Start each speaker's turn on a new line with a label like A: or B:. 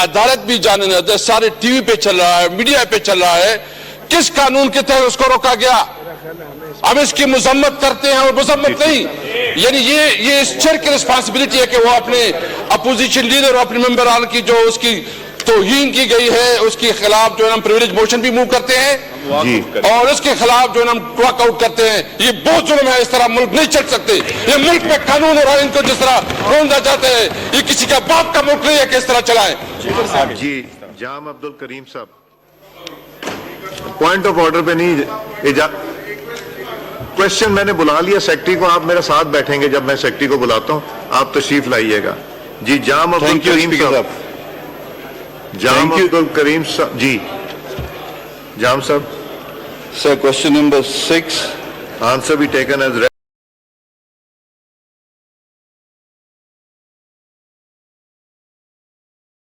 A: अदालत भी जाने न दे, सारे टीवी पे चल रहा है, मीडिया पे चल रहा है, किस कानून के तहत उसको रोका गया? हम इसकी मजम्मत करते हैं और मजम्मत नहीं, यानी ये इस चेयर की रिस्पॉन्सिबिलिटी है कि वो अपने अपोजिशन लीडर और अपने मेंबरान की जो उसकी तौहीन की गई है उसके खिलाफ जो है हम प्रिविलेज मोशन भी मूव करते हैं और इसके खिलाफ जो है हम वॉकआउट करते हैं। ये बहुत जुल्म है, इस तरह मुल्क नहीं चल सकते। ये मुल्क में कानून और इनको जिस तरह रोंदा जाता है, ये किसी का बाप का मुल्क नहीं है कि इस तरह चलाएं।
B: जी जाम अब्दुल करीम साहब, पॉइंट ऑफ ऑर्डर पे नहीं, क्वेश्चन मैंने बुला लिया सेक्रेटरी को, आप मेरे साथ बैठेंगे जब मैं सेक्रेटरी को बुलाता हूं, आप तशरीफ लाइएगा। जी जाम अब्दुल करीम साहब, जाम अब्दुल करीम साहब, जी जाम साहब।
C: Sir, question number 6.
B: आंसर भी टेकन एज